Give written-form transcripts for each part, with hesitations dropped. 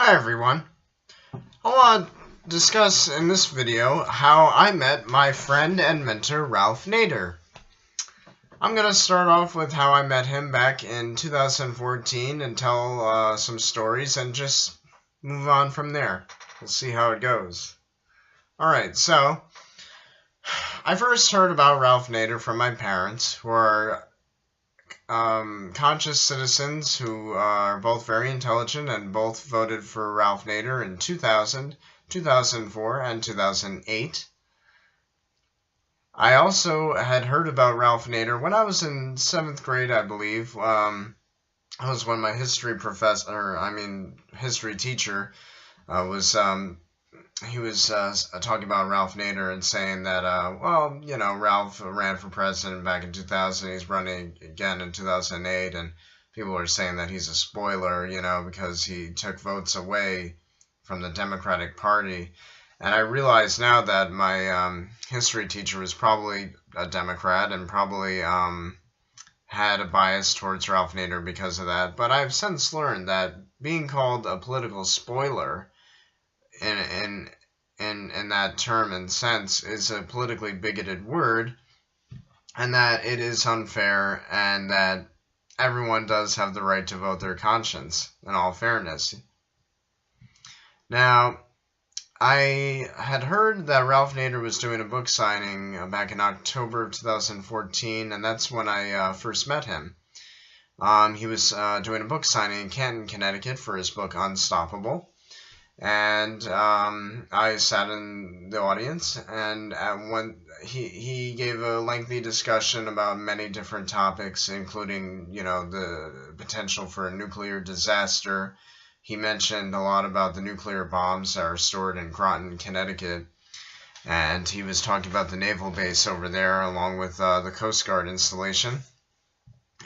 Hi everyone. I want to discuss in this video how I met my friend and mentor Ralph Nader. I'm going to start off with how I met him back in 2014 and tell some stories and just move on from there. We'll see how it goes. Alright, so I first heard about Ralph Nader from my parents, who are conscious citizens who are both very intelligent and both voted for Ralph Nader in 2000, 2004, and 2008. I also had heard about Ralph Nader when I was in 7th grade, I believe. I was when my history teacher was talking about Ralph Nader and saying that, well, you know, Ralph ran for president back in 2000. He's running again in 2008, and people are saying that he's a spoiler, you know, because he took votes away from the Democratic Party. And I realize now that my history teacher was probably a Democrat and probably had a bias towards Ralph Nader because of that. But I've since learned that being called a political spoiler in that term and sense is a politically bigoted word, and that it is unfair, and that everyone does have the right to vote their conscience, in all fairness. Now, I had heard that Ralph Nader was doing a book signing back in October of 2014, and that's when I first met him. He was doing a book signing in Canton, Connecticut for his book Unstoppable. And I sat in the audience, and when he gave a lengthy discussion about many different topics, including, you know, the potential for a nuclear disaster. He mentioned a lot about the nuclear bombs that are stored in Groton, Connecticut, and he was talking about the naval base over there, along with the Coast Guard installation.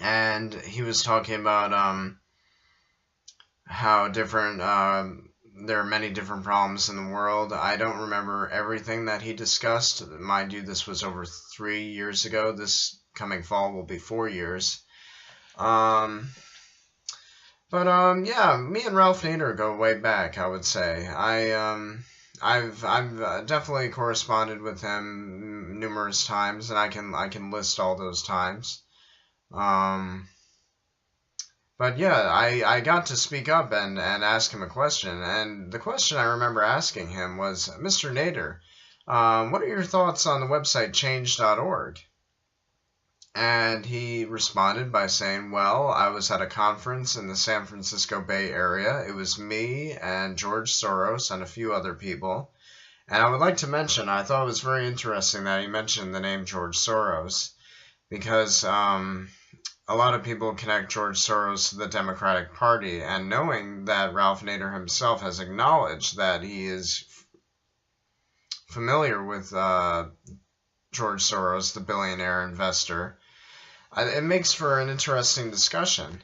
And he was talking about how different there are many different problems in the world. I don't remember everything that he discussed. Mind you, this was over 3 years ago. This coming fall will be 4 years. Yeah, me and Ralph Nader go way back, I would say. I've definitely corresponded with him numerous times, and I can list all those times. But yeah, I got to speak up and ask him a question, and the question I remember asking him was, Mr. Nader, what are your thoughts on the website change.org? And he responded by saying, well, I was at a conference in the San Francisco Bay Area. It was me and George Soros and a few other people. And I would like to mention, I thought it was very interesting that he mentioned the name George Soros, because a lot of people connect George Soros to the Democratic Party, and knowing that Ralph Nader himself has acknowledged that he is familiar with George Soros, the billionaire investor, it makes for an interesting discussion.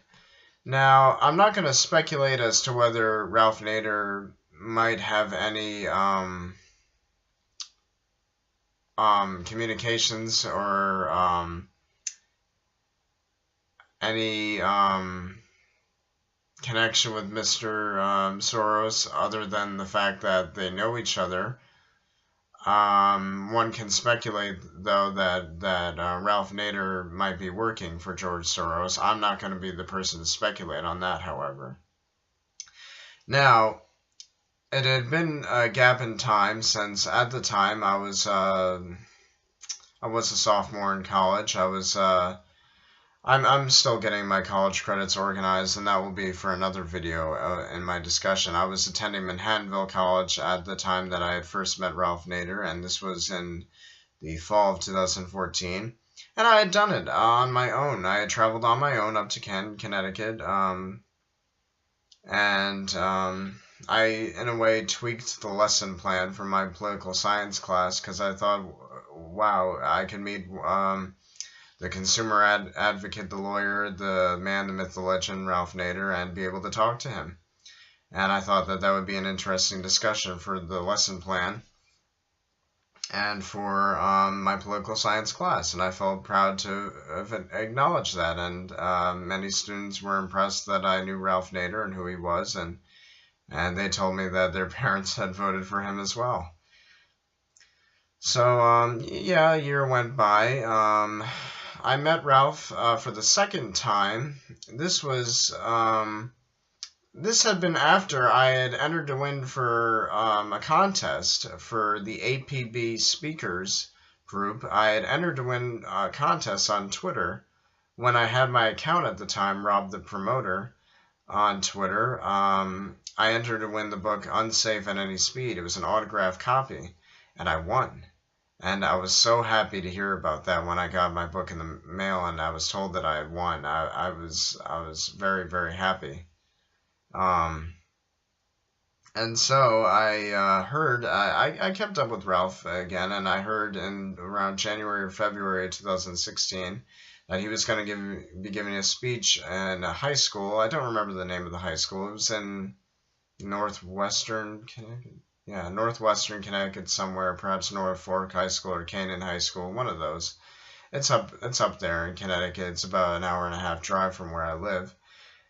Now, I'm not going to speculate as to whether Ralph Nader might have any communications or any connection with Mr. Soros other than the fact that they know each other. One can speculate, though, that Ralph Nader might be working for George Soros. I'm not going to be the person to speculate on that, however. Now, it had been a gap in time since, at the time, I was a sophomore in college. I'm still getting my college credits organized, and that will be for another video in my discussion. I was attending Manhattanville College at the time that I had first met Ralph Nader, and this was in the fall of 2014. And I had done it on my own. I had traveled on my own up to Canton, Connecticut, I, in a way, tweaked the lesson plan for my political science class, because I thought, wow, I could meet the consumer advocate, the lawyer, the man, the myth, the legend, Ralph Nader, and be able to talk to him. And I thought that that would be an interesting discussion for the lesson plan and for my political science class. And I felt proud to acknowledge that. And many students were impressed that I knew Ralph Nader and who he was, and and they told me that their parents had voted for him as well. So, yeah, a year went by. I met Ralph for the second time. This was, this had been after I had entered to win for a contest for the APB speakers group. I had entered to win a contest on Twitter when I had my account at the time, Rob the Promoter, on Twitter. I entered to win the book Unsafe at Any Speed. It was an autographed copy, and I won. And I was so happy to hear about that when I got my book in the mail and I was told that I had won. I was very, very happy. And so I heard, I kept up with Ralph again, and I heard in around January or February 2016 that he was going to be giving a speech in a high school. I don't remember the name of the high school. It was in northwestern Connecticut. Yeah, northwestern Connecticut somewhere, perhaps North Fork High School or Canaan High School, one of those. It's up there in Connecticut. It's about an hour and a half drive from where I live.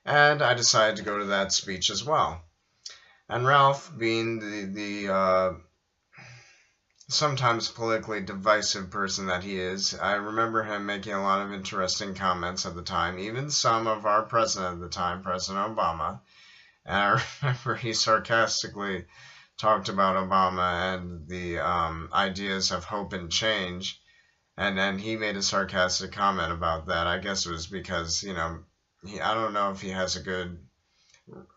And I decided to go to that speech as well. And Ralph, being the sometimes politically divisive person that he is, I remember him making a lot of interesting comments at the time, even some of our president at the time, President Obama. And I remember he sarcastically talked about Obama and the ideas of hope and change. And then he made a sarcastic comment about that. I guess it was because, you know, I don't know if he has a good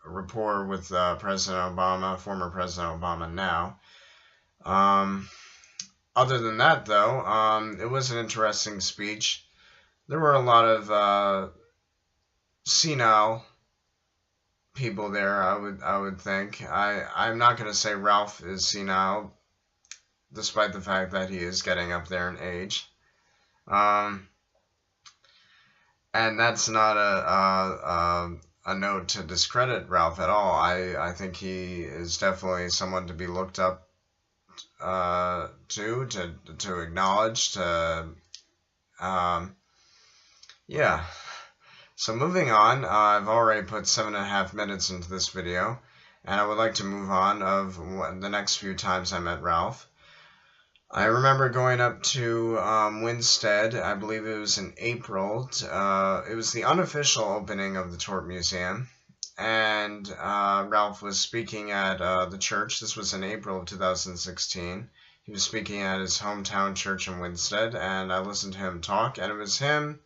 rapport with President Obama, former President Obama now. Other than that, though, it was an interesting speech. There were a lot of senile people there, I would think. I'm not going to say Ralph is senile, despite the fact that he is getting up there in age. And that's not a note to discredit Ralph at all. I think he is definitely someone to be looked up to acknowledge, yeah. So moving on, I've already put 7.5 minutes into this video, and I would like to move on of the next few times I met Ralph. I remember going up to Winstead, I believe it was in April. It was the unofficial opening of the Tort Museum, and Ralph was speaking at the church. This was in April of 2016. He was speaking at his hometown church in Winstead, and I listened to him talk, and it was him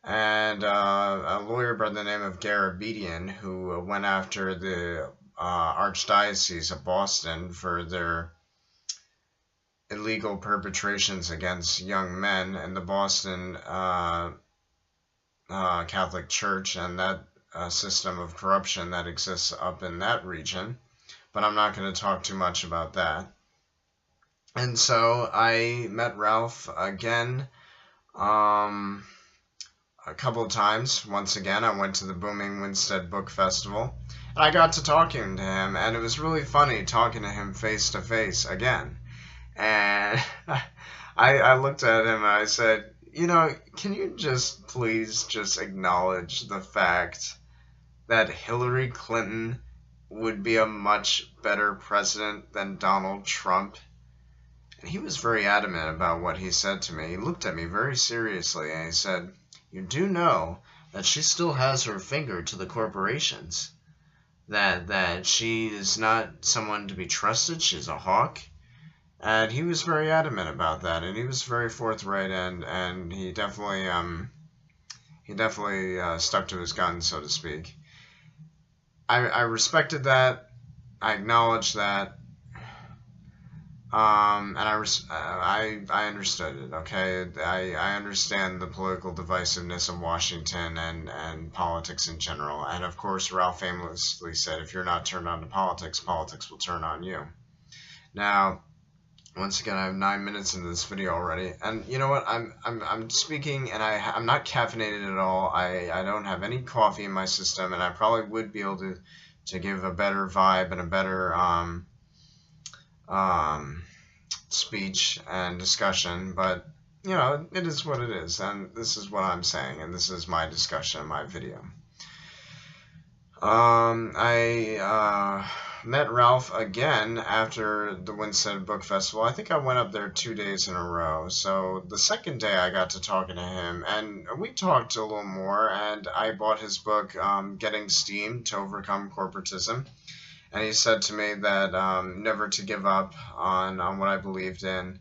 and a lawyer by the name of Garabedian, who went after the Archdiocese of Boston for their illegal perpetrations against young men in the Boston Catholic Church and that system of corruption that exists up in that region. But I'm not going to talk too much about that. And so I met Ralph again a couple of times. Once again, I went to the booming Winstead Book Festival, and I got to talking to him, and it was really funny talking to him face to face again. And I looked at him and I said, you know, can you just please just acknowledge the fact that Hillary Clinton would be a much better president than Donald Trump? And he was very adamant about what he said to me. He looked at me very seriously and he said, you do know that she still has her finger to the corporations, that she is not someone to be trusted, she's a hawk. And he was very adamant about that, and he was very forthright, and he definitely stuck to his guns, so to speak. I respected that, I acknowledged that, and I understood it. Okay, I understand the political divisiveness of Washington and politics in general, and of course Ralph famously said, if you're not turned on to politics, politics will turn on you. Now, once again, I have 9 minutes into this video already, and you know what? I'm speaking, and I'm not caffeinated at all. I don't have any coffee in my system, and I probably would be able to give a better vibe and a better speech and discussion, but you know, it is what it is, and this is what I'm saying, and this is my discussion, my video. I met Ralph again after the Winstead Book Festival. I think I went up there 2 days in a row. So the second day I got to talking to him, and we talked a little more, and I bought his book, Getting Steam to Overcome Corporatism. And he said to me that never to give up on what I believed in,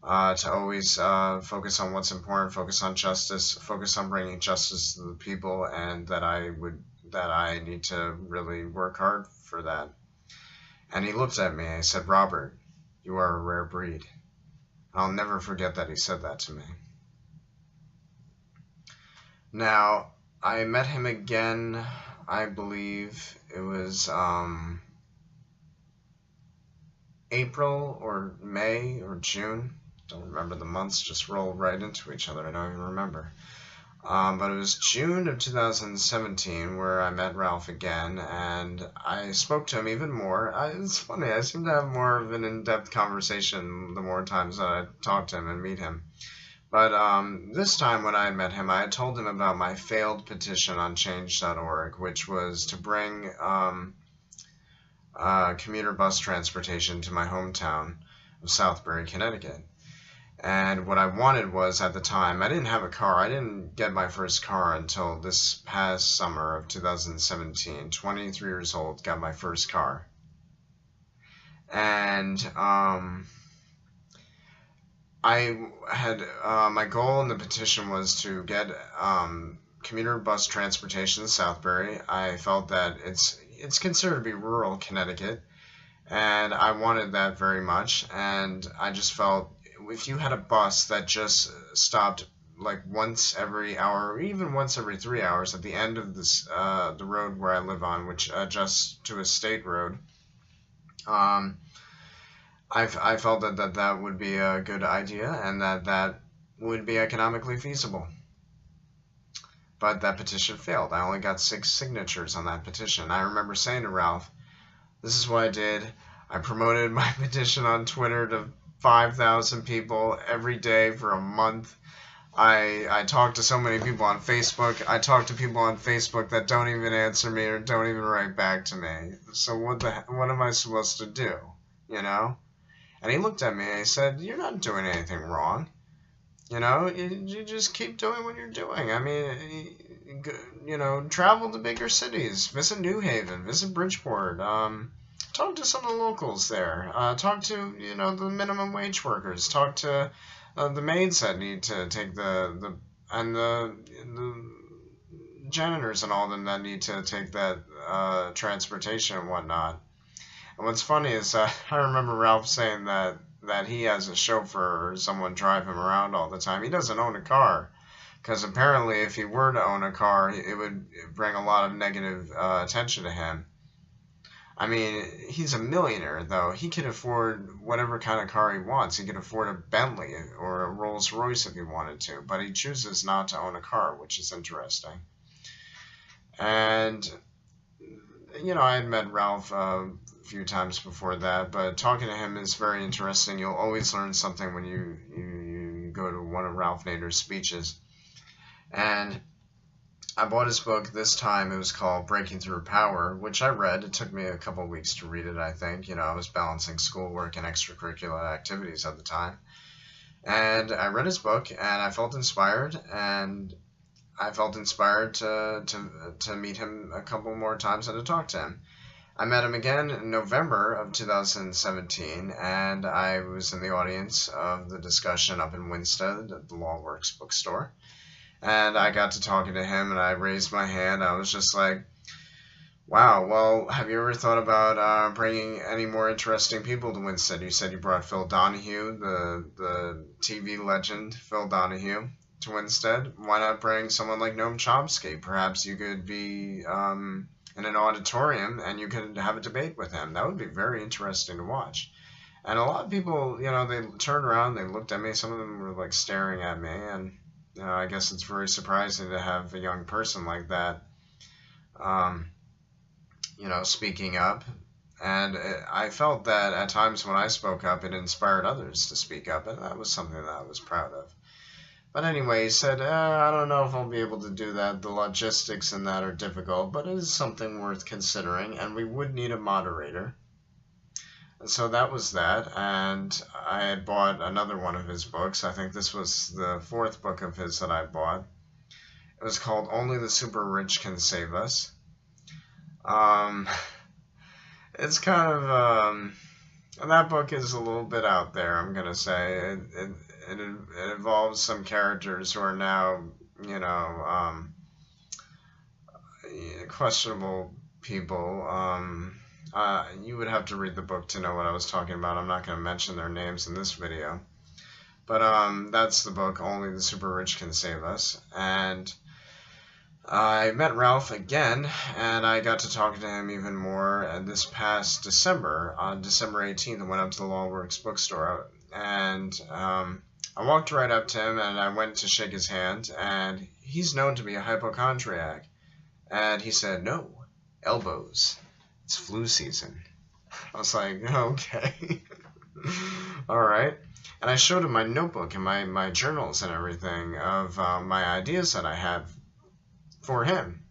to always focus on what's important, focus on justice, focus on bringing justice to the people, and that I need to really work hard for that. And he looked at me and he said, "Robert, you are a rare breed." I'll never forget that he said that to me. Now, I met him again, I believe it was April or May or June. Don't remember, the months just roll right into each other. I don't even remember. But it was June of 2017 where I met Ralph again, and I spoke to him even more. It's funny, I seem to have more of an in-depth conversation the more times that I talk to him and meet him. But this time when I had met him, I had told him about my failed petition on Change.org, which was to bring commuter bus transportation to my hometown of Southbury, Connecticut. And what I wanted was, at the time, I didn't have a car. I didn't get my first car until this past summer of 2017. 23 years old, got my first car. And I had, my goal in the petition was to get commuter bus transportation in Southbury. I felt that it's considered to be rural Connecticut, and I wanted that very much. And I just felt, if you had a bus that just stopped like once every hour, or even once every 3 hours at the end of this the road where I live on, which adjusts to a state road, I felt that would be a good idea, and that would be economically feasible. But that petition failed. I only got 6 signatures on that petition. I remember saying to Ralph, "This is what I did. I promoted my petition on Twitter to 5,000 people every day for a month. I talked to so many people on Facebook. I talk to people on Facebook that don't even answer me or don't even write back to me. So what am I supposed to do? You know?" And he looked at me and he said, "You're not doing anything wrong. You know, you just keep doing what you're doing. I mean, you know, travel to bigger cities, visit New Haven, visit Bridgeport, talk to some of the locals there, talk to, you know, the minimum wage workers, talk to the maids that need to take the janitors and all of them that need to take that transportation and whatnot." And what's funny is I remember Ralph saying that he has a chauffeur or someone drive him around all the time. He doesn't own a car, because apparently if he were to own a car, it would bring a lot of negative attention to him. I mean, he's a millionaire, though. He can afford whatever kind of car he wants. He could afford a Bentley or a Rolls Royce if he wanted to, but he chooses not to own a car, which is interesting. And, you know, I had met Ralph a few times before that, but talking to him is very interesting. You'll always learn something when you go to one of Ralph Nader's speeches. And I bought his book this time. It was called Breaking Through Power, which I read. It took me a couple of weeks to read it, I think. You know, I was balancing schoolwork and extracurricular activities at the time. And I read his book, and I felt inspired, and I felt inspired to meet him a couple more times and to talk to him. I met him again in November of 2017, and I was in the audience of the discussion up in Winstead at the Law Works bookstore. And I got to talking to him, and I raised my hand. I was just like, "Wow, well, have you ever thought about bringing any more interesting people to Winstead? You said you brought Phil Donahue, the TV legend Phil Donahue, to Winstead. Why not bring someone like Noam Chomsky? Perhaps you could be in an auditorium and you could have a debate with him. That would be very interesting to watch." And a lot of people, you know, they turned around, they looked at me. Some of them were like staring at me, and you know, I guess it's very surprising to have a young person like that, you know, speaking up. And I felt that at times when I spoke up, it inspired others to speak up, and that was something that I was proud of. But anyway, he said, I don't know if I'll be able to do that. The logistics in that are difficult, but it is something worth considering, and we would need a moderator. And so that was that, and I had bought another one of his books. I think this was the 4th book of his that I bought. It was called Only the Super Rich Can Save Us. It's kind of, that book is a little bit out there, I'm going to say. It involves some characters who are now, you know, questionable people. You would have to read the book to know what I was talking about. I'm not going to mention their names in this video. But that's the book, Only the Super Rich Can Save Us. And I met Ralph again, and I got to talk to him even more this past December. On December 18th, I went up to the Lawworks bookstore, and I walked right up to him, and I went to shake his hand, and he's known to be a hypochondriac. And he said, "No, elbows. It's flu season." I was like, okay. All right. And I showed him my notebook and my journals and everything of my ideas that I had for him.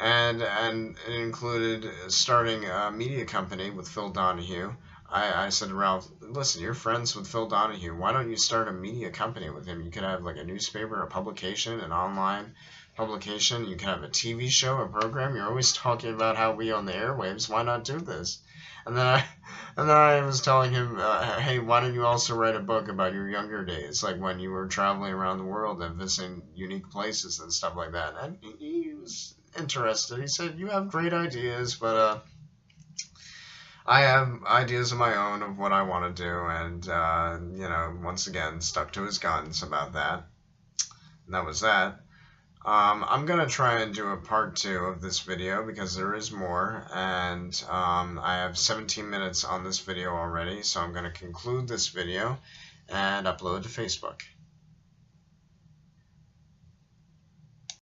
And it included starting a media company with Phil Donahue. I said to Ralph, listen, you're friends with Phil Donahue. Why don't you start a media company with him? You could have like a newspaper, a publication, an online publication. You could have a TV show, a program. You're always talking about how we on the airwaves. Why not do this? And then I was telling him, hey, why don't you also write a book about your younger days, like when you were traveling around the world and visiting unique places and stuff like that. And he was interested. He said, you have great ideas, but I have ideas of my own of what I want to do, and, you know, once again, stuck to his guns about that. And that was that. I'm going to try and do a part 2 of this video because there is more, and I have 17 minutes on this video already, so I'm going to conclude this video and upload to Facebook.